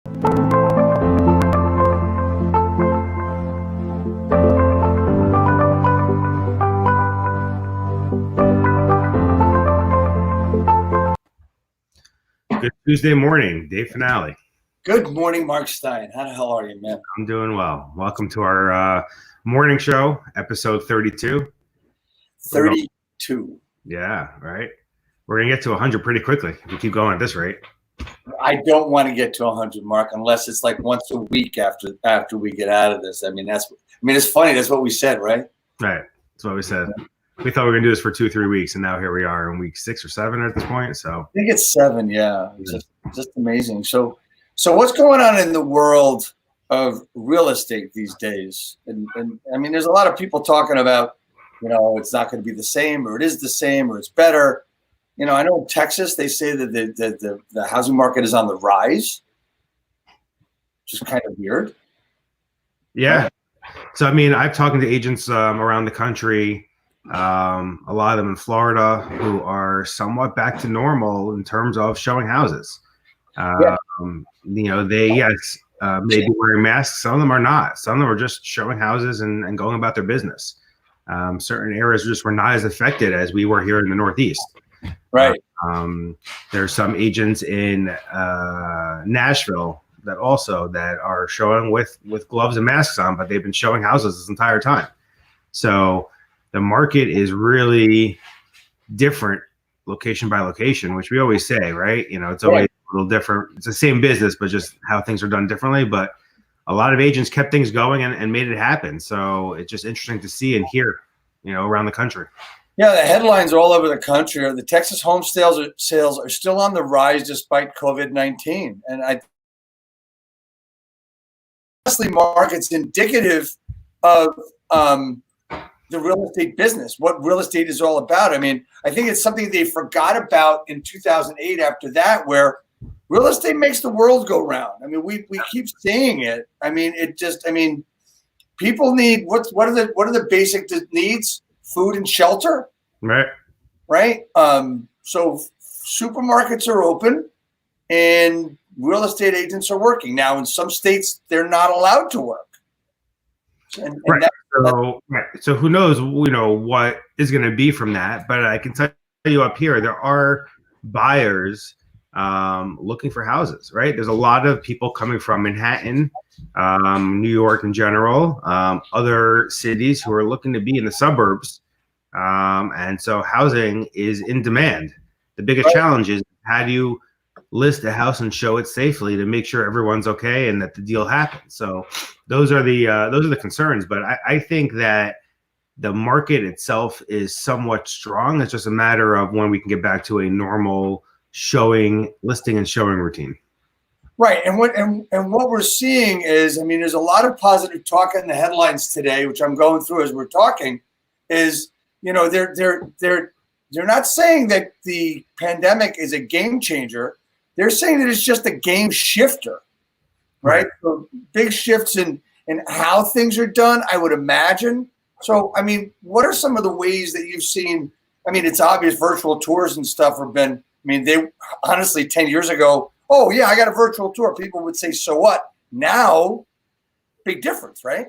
Good Tuesday morning, Dave Fanale. Good morning, Mark Stein. How the hell are you, man? I'm doing well. Welcome to our morning show, episode 32. 32. Yeah, right. We're going to get to 100 pretty quickly if we keep going at this rate. I don't want to get to 100, Mark, unless it's like once a week after we get out of this. It's funny. That's what we said, right? Right. That's what we said. We thought we were going to do this for 2-3 weeks, and now here we are in week 6 or 7 at this point. So I think it's 7. Yeah, just amazing. So what's going on in the world of real estate these days? And I mean, there's a lot of people talking about, it's not going to be the same, or it is the same, or it's better. I know in Texas they say that the housing market is on the rise, which is kind of weird. Yeah. So I mean, I've talked to agents around the country. A lot of them in Florida who are somewhat back to normal in terms of showing houses. They may be wearing masks. Some of them are not. Some of them are just showing houses and going about their business. Certain areas just were not as affected as we were here in the Northeast. Right. There's some agents in Nashville that are showing with gloves and masks on, but they've been showing houses this entire time. So the market is really different location by location, which we always say, right? It's always a little different. It's the same business, but just how things are done differently. But a lot of agents kept things going and made it happen. So it's just interesting to see and hear, around the country. Yeah, the headlines all over the country. The Texas home sales are still on the rise despite COVID-19. And honestly, Mark, it's indicative of the real estate business, what real estate is all about. I mean, I think it's something they forgot about in 2008 after that, where real estate makes the world go round. I mean, we keep saying it. I mean, people need what are the basic needs? Food and shelter. Right. So supermarkets are open and real estate agents are working. Now, in some states, they're not allowed to work. So who knows, what is going to be from that. But I can tell you up here, there are buyers looking for houses, right? There's a lot of people coming from Manhattan, New York in general, other cities who are looking to be in the suburbs. And so housing is in demand. The biggest challenge is, how do you list a house and show it safely to make sure everyone's okay and that the deal happens? So those are the concerns. But I think that the market itself is somewhat strong. It's just a matter of when we can get back to a normal listing and showing routine. Right. And what we're seeing is, I mean, there's a lot of positive talk in the headlines today, which I'm going through as we're talking, is, they're not saying that the pandemic is a game changer. They're saying that it's just a game shifter, right? So big shifts in how things are done, I would imagine. So, I mean, what are some of the ways that you've seen? I mean, it's obvious virtual tours and stuff have been, I mean, they honestly 10 years ago, oh yeah, I got a virtual tour. People would say, so what? Now, big difference, right?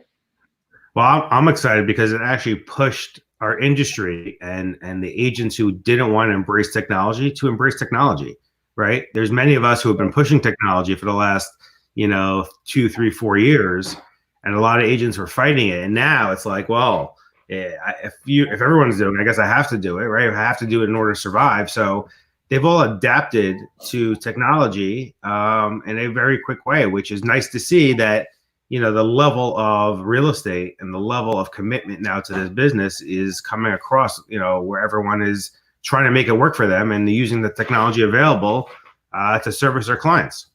Well, I'm excited because it actually pushed our industry and the agents who didn't want to embrace technology to embrace technology, right? There's many of us who have been pushing technology for the last, 2, 3, 4 years, and a lot of agents were fighting it. And now it's like, well, if everyone's doing it, I guess I have to do it, right? I have to do it in order to survive. So they've all adapted to technology in a very quick way, which is nice to see that, the level of real estate and the level of commitment now to this business is coming across, where everyone is trying to make it work for them and using the technology available to service their clients.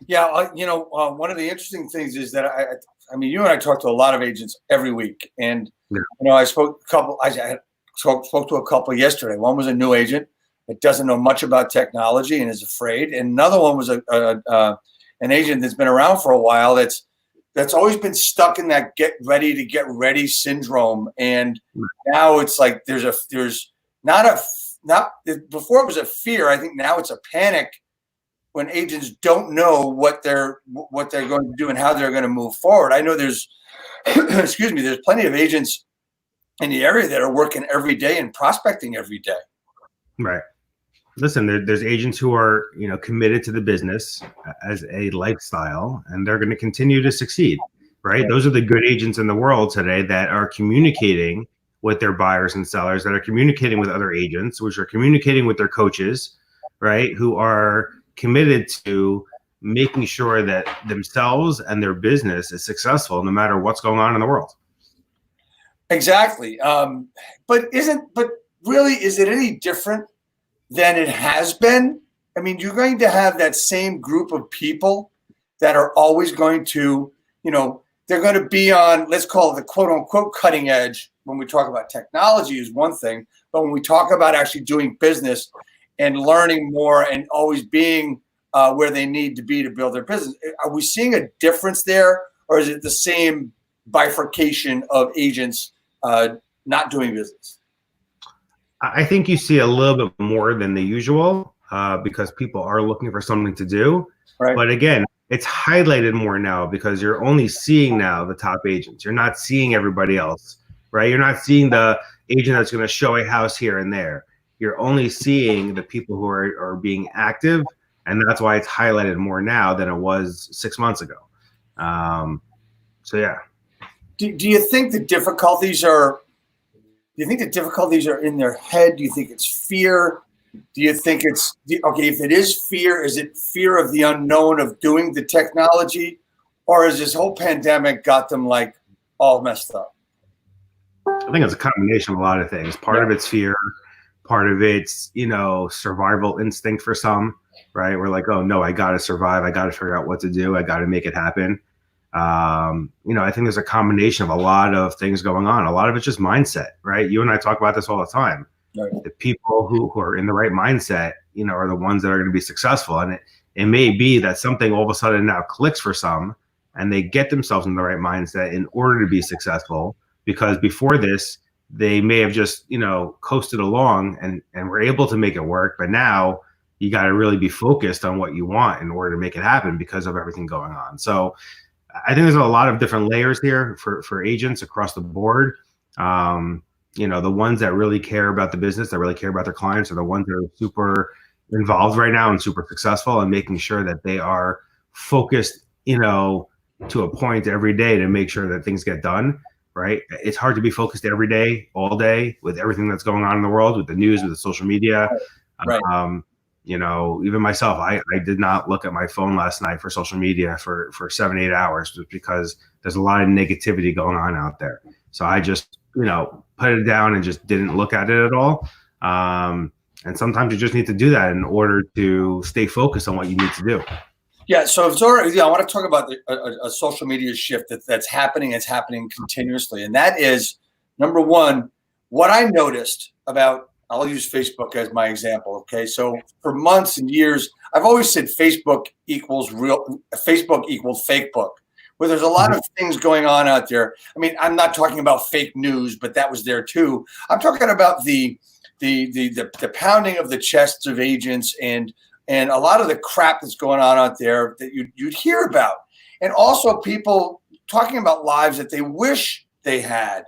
Yeah. One of the interesting things is that I mean, you and I talk to a lot of agents every week, and, I spoke to a couple yesterday. One was a new agent that doesn't know much about technology and is afraid. And another one was an agent that's been around for a while that's always been stuck in that get ready syndrome. And now it's like there's not before it was a fear. I think now it's a panic when agents don't know what they're going to do and how they're going to move forward. I know there's excuse me, there's plenty of agents in the area that are working every day and prospecting every day. Right. Listen, there's agents who are, committed to the business as a lifestyle, and they're going to continue to succeed, right? Those are the good agents in the world today that are communicating with their buyers and sellers, that are communicating with other agents, which are communicating with their coaches, right? Who are committed to making sure that themselves and their business is successful no matter what's going on in the world. Exactly. But really, is it any different than it has been? I mean, you're going to have that same group of people that are always going to, they're going to be on, let's call it the quote unquote cutting edge. When we talk about technology is one thing, but when we talk about actually doing business and learning more and always being where they need to be to build their business, are we seeing a difference there, or is it the same bifurcation of agents not doing business? I think you see a little bit more than the usual because people are looking for something to do. Right. But again, it's highlighted more now because you're only seeing now the top agents. You're not seeing everybody else, right? You're not seeing the agent that's going to show a house here and there. You're only seeing the people who are being active, and that's why it's highlighted more now than it was 6 months ago. So yeah. Do you think the difficulties are? Do you think the difficulties are in their head? Do you think it's fear? Do you think it's okay? If it is fear, is it fear of the unknown of doing the technology, or is this whole pandemic got them like all messed up? I think it's a combination of a lot of things. Part of it's fear, part of it's survival instinct for some, right? We're like, oh no, I got to survive. I got to figure out what to do. I got to make it happen. I think there's a combination of a lot of things going on. A lot of it's just mindset, right? You and I talk about this all the time. Right. The people who are in the right mindset, are the ones that are going to be successful. And it may be that something all of a sudden now clicks for some, and they get themselves in the right mindset in order to be successful. Because before this, they may have just, coasted along and were able to make it work. But now you got to really be focused on what you want in order to make it happen because of everything going on. So I think there's a lot of different layers here for agents across the board. The ones that really care about the business, that really care about their clients, are the ones that are super involved right now and super successful, and making sure that they are focused, to a point every day to make sure that things get done. Right. It's hard to be focused every day, all day, with everything that's going on in the world, with the news, with the social media. Right. Even myself, I did not look at my phone last night for social media for 7-8 hours, just because there's a lot of negativity going on out there. So I just, put it down and just didn't look at it at all. And sometimes you just need to do that in order to stay focused on what you need to do. Yeah, so it's already, I want to talk about a social media shift that's happening. It's happening continuously. And that is, number one, what I noticed about, I'll use Facebook as my example. Okay. So for months and years, I've always said Facebook equals fake book, where there's a lot of things going on out there. I mean, I'm not talking about fake news, but that was there too. I'm talking about the pounding of the chests of agents and a lot of the crap that's going on out there that you'd hear about. And also people talking about lives that they wish they had.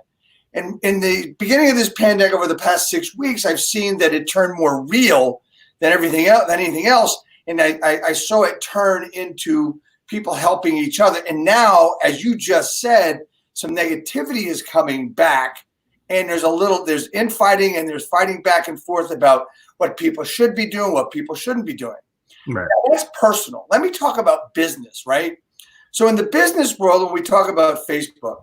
And in the beginning of this pandemic, over the past 6 weeks, I've seen that it turned more real than anything else. And I saw it turn into people helping each other. And now, as you just said, some negativity is coming back. And there's infighting, and there's fighting back and forth about what people should be doing, what people shouldn't be doing. Right. Now, that's personal. Let me talk about business, right? So in the business world, when we talk about Facebook,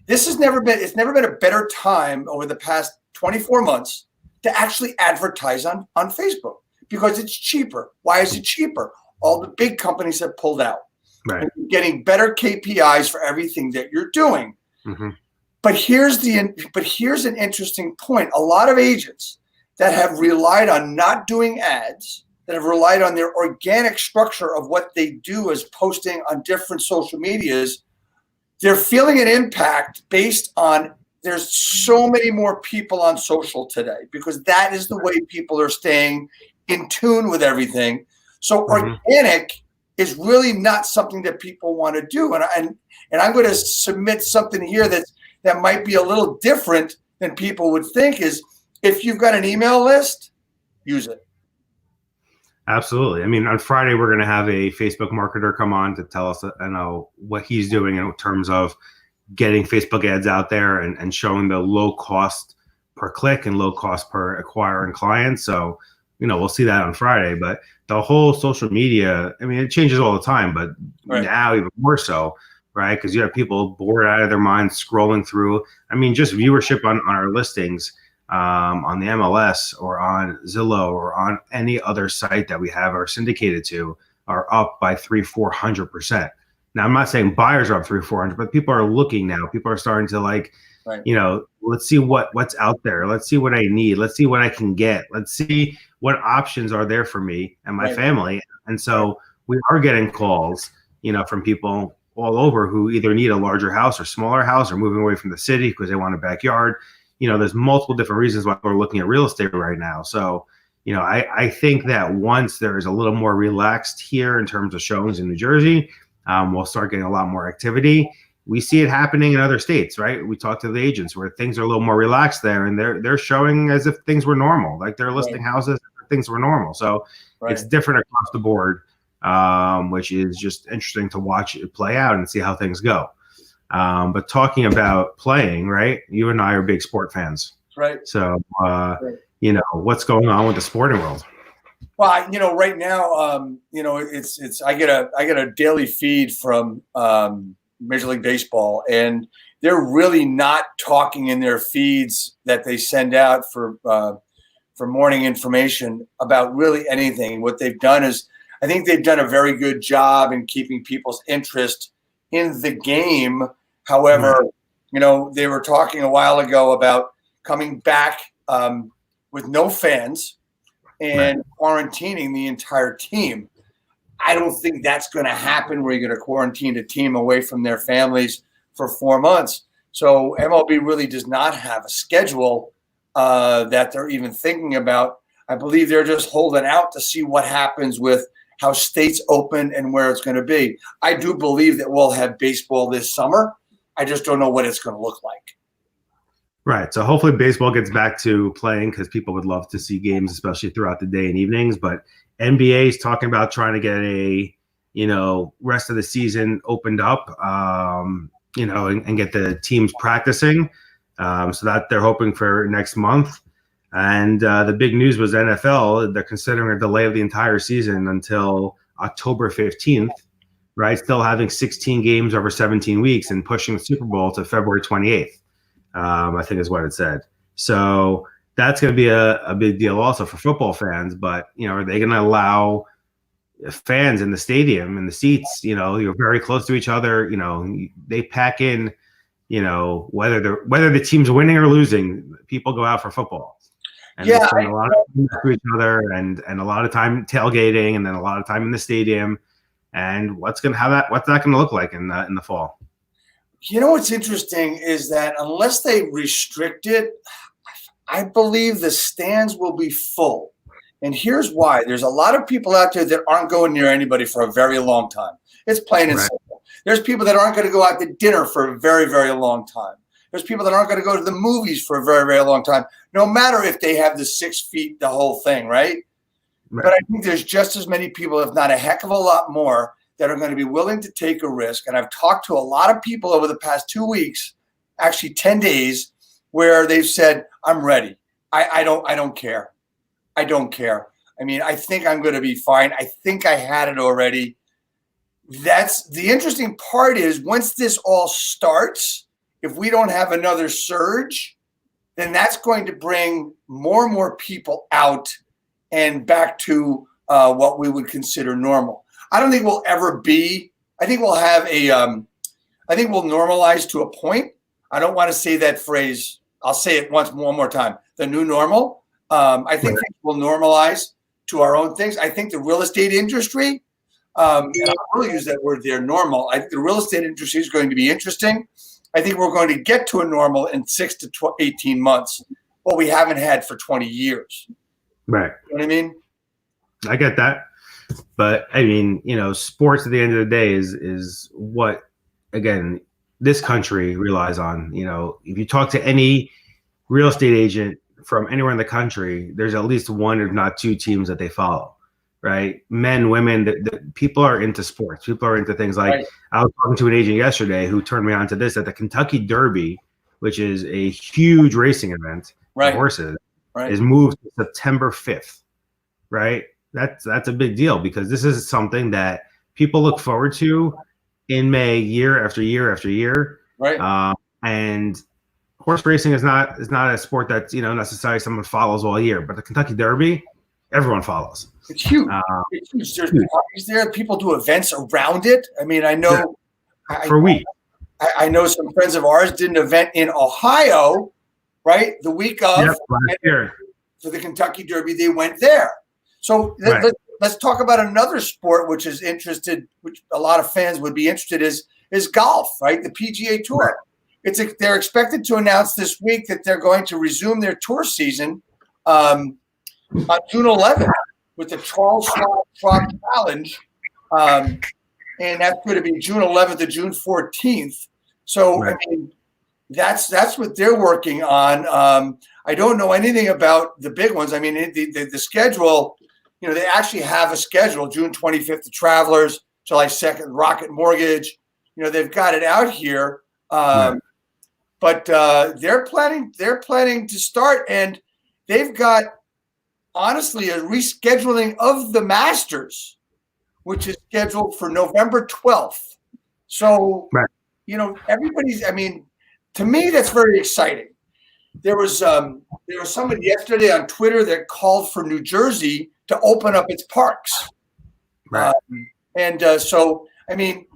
it's never been a better time over the past 24 months to actually advertise on Facebook, because it's cheaper. Why is it cheaper? All the big companies have pulled out. Right. And you're getting better KPIs for everything that you're doing. Mm-hmm. But here's an interesting point. A lot of agents that have relied on not doing ads, that have relied on their organic structure of what they do as posting on different social medias, they're feeling an impact based on there's so many more people on social today, because that is the way people are staying in tune with everything. So organic is really not something that people want to do. And I'm going to submit something here that might be a little different than people would think is if you've got an email list, use it. Absolutely. I mean, on Friday, we're going to have a Facebook marketer come on to tell us, what he's doing in terms of getting Facebook ads out there and showing the low cost per click and low cost per acquiring clients. So, we'll see that on Friday. But the whole social media, I mean, it changes all the time, but now even more so, right? Because you have people bored out of their minds scrolling through. I mean, just viewership on our listings on the MLS or on Zillow or on any other site that we have or syndicated to are up by 300-400%. Now, I'm not saying buyers are up 300-400, but people are looking now. People are starting to let's see what's out there. Let's see what I need. Let's see what I can get. Let's see what options are there for me and my family. And so we are getting calls, from people all over who either need a larger house or smaller house or moving away from the city because they want a backyard. There's multiple different reasons why we're looking at real estate right now. So, I think that once there is a little more relaxed here in terms of showings in New Jersey, we'll start getting a lot more activity. We see it happening in other states, right? We talk to the agents where things are a little more relaxed there, and they're showing as if things were normal, like they're listing houses, things were normal. So it's different across the board, which is just interesting to watch it play out and see how things go. But talking about playing, right? You and I are big sport fans, right? So, what's going on with the sporting world? Well, right now, it's I get a daily feed from Major League Baseball, and they're really not talking in their feeds that they send out for morning information about really anything. What they've done is, I think they've done a very good job in keeping people's interest in the game. However, they were talking a while ago about coming back with no fans and quarantining the entire team. I don't think that's going to happen where you're going to quarantine a team away from their families for 4 months. So MLB really does not have a schedule that they're even thinking about. I believe they're just holding out to see what happens with how states open and where it's going to be. I do believe that we'll have baseball this summer. I just don't know what it's going to look like. Right. So hopefully baseball gets back to playing because people would love to see games, especially throughout the day and evenings. But NBA is talking about trying to get a, rest of the season opened up, and get the teams practicing. So that they're hoping for next month. And the big news was NFL. They're considering a delay of the entire season until October 15th, right? Still having 16 games over 17 weeks and pushing the Super Bowl to February 28th. I think is what it said. So that's going to be a big deal also for football fans. But, are they going to allow fans in the stadium, in the seats, you're very close to each other, they pack in, whether the team's winning or losing, people go out for football. And they spend a lot of time to each other and a lot of time tailgating and then a lot of time in the stadium. And what's that going to look like in the fall? What's interesting is that unless they restrict it, I believe the stands will be full. And here's why. There's a lot of people out there that aren't going near anybody for a very long time. It's plain and simple. There's people that aren't going to go out to dinner for a very, very long time. There's people that aren't going to go to the movies for a very, very long time, no matter if they have the 6 feet, the whole thing, right? But I think there's just as many people, if not a heck of a lot more, that are going to be willing to take a risk. And I've talked to a lot of people over the past 2 weeks, actually 10 days, where they've said, I'm ready. I don't care. I don't care. I mean, I think I'm going to be fine. I think I had it already. That's the interesting part is once this all starts, if we don't have another surge, then that's going to bring more and more people out and back to what we would consider normal. I don't think we'll ever be, I think we'll have I think we'll normalize to a point. I don't want to say that phrase. I'll say it one more time. The new normal. I think we'll normalize to our own things. I think the real estate industry, and I'll really use that word there, normal. I think the real estate industry is going to be interesting. I think we're going to get to a normal in 6 to 18 months, what we haven't had for 20 years. Right. You know what I mean? I get that. But I mean, sports at the end of the day is what, again, this country relies on. If you talk to any real estate agent from anywhere in the country, there's at least one, if not two teams that they follow, right? Men, women, people are into sports. People are into things like, Right. I was talking to an agent yesterday who turned me on to this, that the Kentucky Derby, which is a huge racing event for Right. horses, Right. is moved to September 5th, right? That's a big deal because this is something that people look forward to in May, year after year after year. Right. And horse racing is not a sport that's necessarily someone follows all year, but the Kentucky Derby, everyone follows. It's huge. It's huge. There's parties there. People do events around it. I mean, I know for weeks. I know some friends of ours did an event in Ohio, right? The week of last year. For the Kentucky Derby, they went there. So let's talk about another sport which is interested, which a lot of fans would be interested is golf, right? The PGA Tour. Right. They're expected to announce this week that they're going to resume their tour season on June 11th with the Charles Schwab Challenge, and that's going to be June 11th to June 14th. So I mean, that's what they're working on. I don't know anything about the big ones. I mean, the schedule. They actually have a schedule. June 25th, the Travelers. July 2nd, Rocket Mortgage. They've got it out here. But they're planning to start, and they've got, honestly, a rescheduling of the Masters, which is scheduled for November 12th. So, everybody's. I mean, to me, that's very exciting. There was somebody yesterday on Twitter that called for New Jersey to open up its parks, so I mean,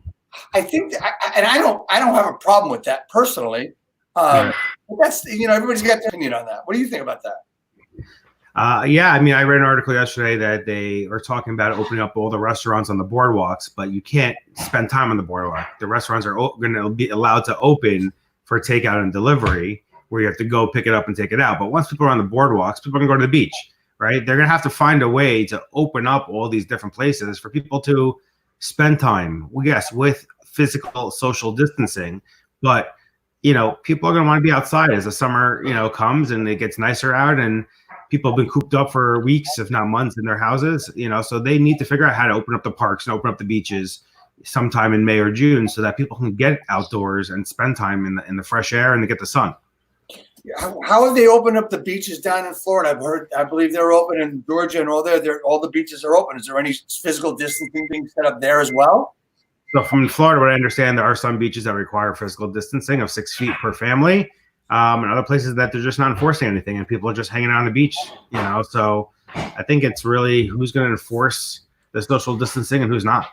I think, and I don't have a problem with that personally. But that's everybody's got their opinion on that. What do you think about that? Yeah, I mean, I read an article yesterday that they are talking about opening up all the restaurants on the boardwalks, but you can't spend time on the boardwalk. The restaurants are going to be allowed to open for takeout and delivery, where you have to go pick it up and take it out. But once people are on the boardwalks, people can go to the beach, right? They're going to have to find a way to open up all these different places for people to spend time, yes, with physical social distancing, but people are going to want to be outside as the summer, comes and it gets nicer out, and people have been cooped up for weeks, if not months, in their houses, so they need to figure out how to open up the parks and open up the beaches sometime in May or June so that people can get outdoors and spend time in the fresh air and to get the sun. How have they opened up the beaches down in Florida? I believe they're open in Georgia and all the beaches are open. Is there any physical distancing being set up there as well? So from Florida, what I understand, there are some beaches that require physical distancing of 6 feet per family, and other places that they're just not enforcing anything, and people are just hanging out on the beach. So I think it's really who's going to enforce the social distancing and who's not.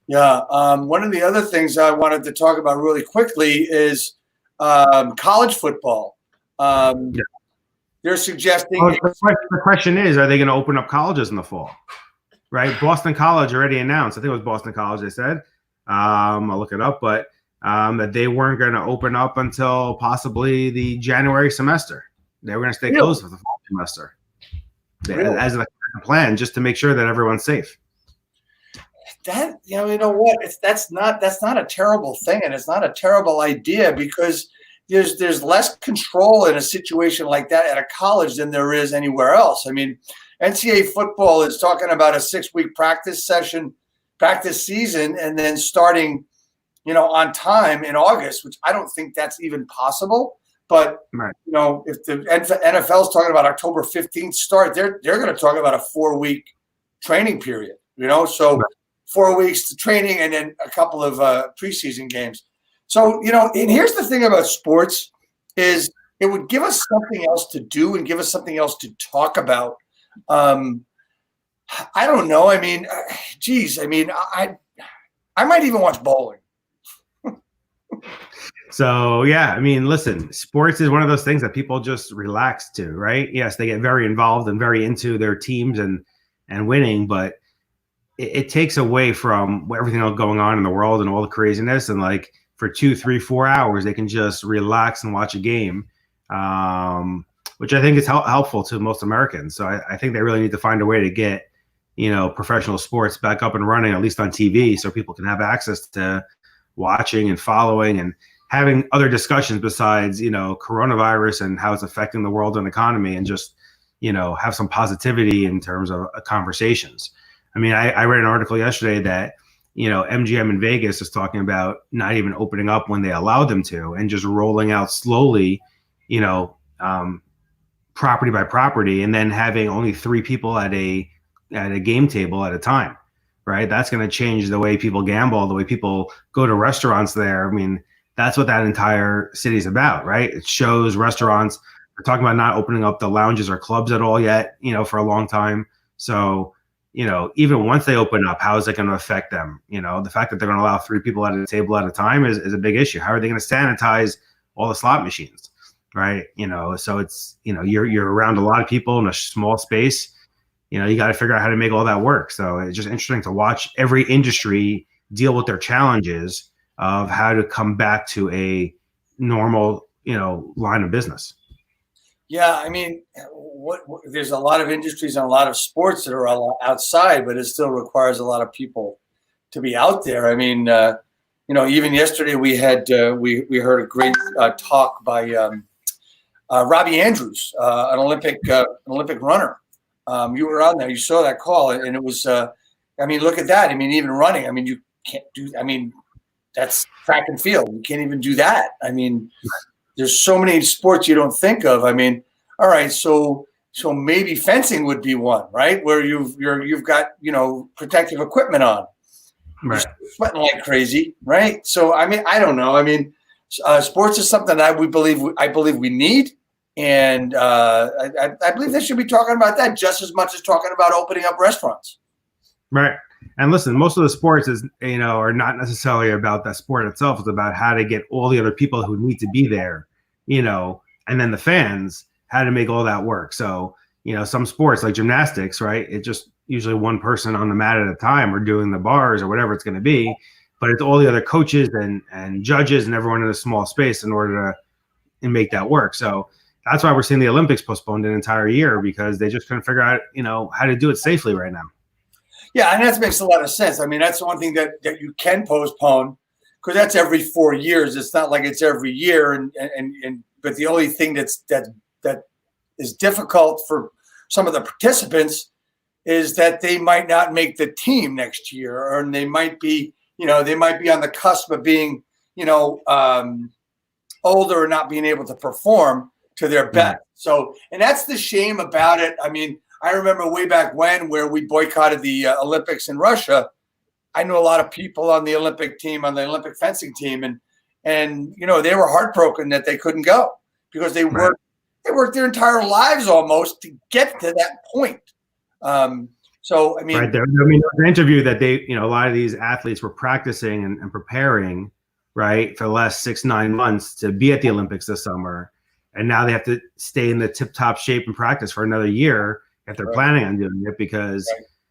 Yeah. One of the other things I wanted to talk about really quickly is college football. They're suggesting. The question is, are they going to open up colleges in the fall? Right, Boston College already announced. I think it was Boston College. They said, I'll look it up, but that they weren't going to open up until possibly the January semester. They were going to stay closed for the fall semester, as a plan, just to make sure that everyone's safe. That you know what? That's not a terrible thing, and it's not a terrible idea because there's less control in a situation like that at a college than there is anywhere else. I mean, NCAA football is talking about a 6-week practice season, and then starting, on time in August, which I don't think that's even possible. But if the NFL is talking about October 15th start, they're going to talk about a 4-week training period. So 4 weeks to training and then a couple of preseason games. So and here's the thing about sports is it would give us something else to do and give us something else to talk about. I don't know. I mean, I might even watch bowling. So, yeah, I mean, listen, sports is one of those things that people just relax to, right? Yes, they get very involved and very into their teams and winning, but it takes away from everything else going on in the world and all the craziness. And like for 2, 3, 4 hours, they can just relax and watch a game. Which I think is helpful to most Americans. So I think they really need to find a way to get professional sports back up and running, at least on TV, so people can have access to watching and following and having other discussions besides, coronavirus and how it's affecting the world and economy, and just, have some positivity in terms of conversations. I mean, I read an article yesterday that, MGM in Vegas is talking about not even opening up when they allowed them to, and just rolling out slowly, property by property, and then having only 3 people at a game table at a time, right? That's going to change the way people gamble, the way people go to restaurants there. I mean, that's what that entire city is about, right? It shows restaurants are talking about not opening up the lounges or clubs at all yet, for a long time. So, even once they open up, how is it going to affect them? The fact that they're going to allow 3 people at a table at a time is a big issue. How are they going to sanitize all the slot machines, right? So it's, you're around a lot of people in a small space. You got to figure out how to make all that work. So it's just interesting to watch every industry deal with their challenges of how to come back to a normal, line of business. Yeah, I mean, there's a lot of industries and a lot of sports that are outside, but it still requires a lot of people to be out there. I mean, even yesterday we had we heard a great talk by Robbie Andrews, an Olympic runner. You were on there, you saw that call, and it was. I mean, look at that. I mean, even running. I mean, you can't do. I mean, that's track and field. You can't even do that. I mean, there's so many sports you don't think of. I mean, all right, so maybe fencing would be one, right? Where you've got protective equipment on, right? You're sweating like crazy, right? So I mean, I don't know. I mean, sports is something that I believe we need, and I believe they should be talking about that just as much as talking about opening up restaurants. Right. And listen, most of the sports are not necessarily about that sport itself. It's about how to get all the other people who need to be there, and then the fans, how to make all that work. So, some sports like gymnastics, right? It's just usually one person on the mat at a time, or doing the bars or whatever it's going to be. But it's all the other coaches and judges and everyone in a small space in order to make that work. So that's why we're seeing the Olympics postponed an entire year, because they just couldn't figure out, how to do it safely right now. Yeah, and that makes a lot of sense. I mean, that's the one thing that you can postpone, because that's every 4 years. It's not like it's every year. And but the only thing that is difficult for some of the participants is that they might not make the team next year, or they might be, they might be on the cusp of being, older and not being able to perform to their best. So, and that's the shame about it. I mean, I remember way back when, where we boycotted the Olympics in Russia. I knew a lot of people on the Olympic team, on the Olympic fencing team, and they were heartbroken that they couldn't go, because they worked their entire lives almost to get to that point. So I mean, right there. I mean, there was an interview that they, a lot of these athletes were practicing and preparing, right, for the last 6-9 months to be at the Olympics this summer, and now they have to stay in the tip-top shape and practice for another year if they're planning on doing it, because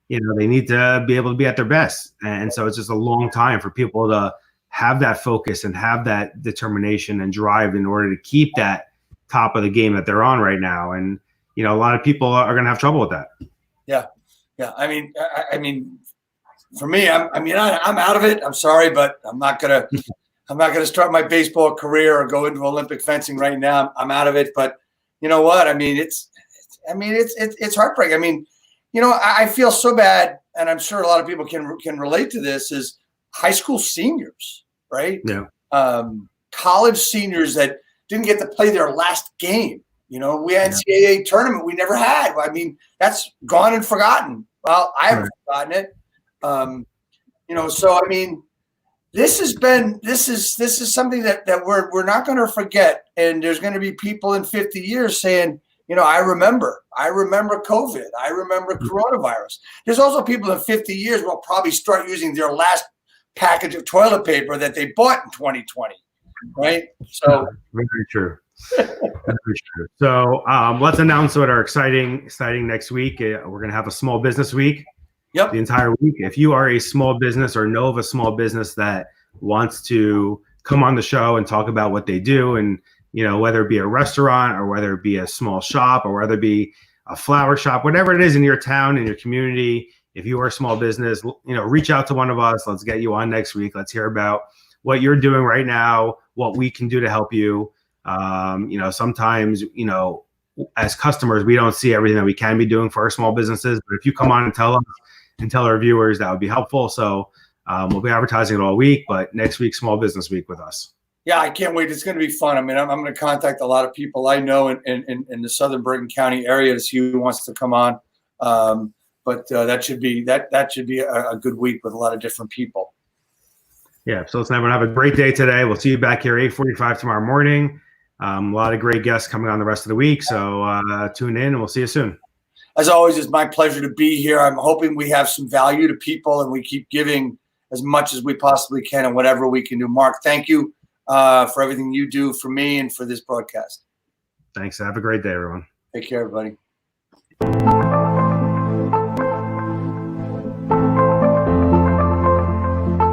they need to be able to be at their best. And so it's just a long time for people to have that focus and have that determination and drive in order to keep that top of the game that they're on right now. And a lot of people are going to have trouble with that. Yeah. I mean, for me, I'm out of it. I'm sorry, but I'm not gonna start my baseball career or go into Olympic fencing right now. I'm out of it. But you know what? I mean, it's heartbreaking. I mean, I feel so bad, and I'm sure a lot of people can relate to this, is high school seniors, right? Yeah. College seniors that didn't get to play their last game. We had NCAA tournament we never had. I mean, that's gone and forgotten. Well, I haven't forgotten it. So I mean, this is something that we're not going to forget. And there's going to be people in 50 years saying, I remember COVID. I remember coronavirus. There's also people in 50 years will probably start using their last package of toilet paper that they bought in 2020. Right. So very true. Very true. So let's announce what are exciting next week. We're going to have a small business week. Yep. The entire week. If you are a small business or know of a small business that wants to come on the show and talk about what they do, and whether it be a restaurant or whether it be a small shop or whether it be a flower shop, whatever it is in your town, in your community, if you are a small business, reach out to one of us. Let's get you on next week. Let's hear about what you're doing right now, what we can do to help you. Sometimes, as customers, we don't see everything that we can be doing for our small businesses. But if you come on and tell us and tell our viewers, that would be helpful. So we'll be advertising it all week, but next week, Small Business Week with us. Yeah, I can't wait. It's going to be fun. I mean, I'm going to contact a lot of people I know in the Southern Bergen County area to see who wants to come on. But that should be a good week with a lot of different people. Yeah. So listen, everyone, have a great day today. We'll see you back here 8:45 tomorrow morning. A lot of great guests coming on the rest of the week. So tune in and we'll see you soon. As always, it's my pleasure to be here. I'm hoping we have some value to people and we keep giving as much as we possibly can and whatever we can do. Mark, thank you for everything you do for me and for this broadcast. Thanks. Have a great day, everyone. Take care, everybody.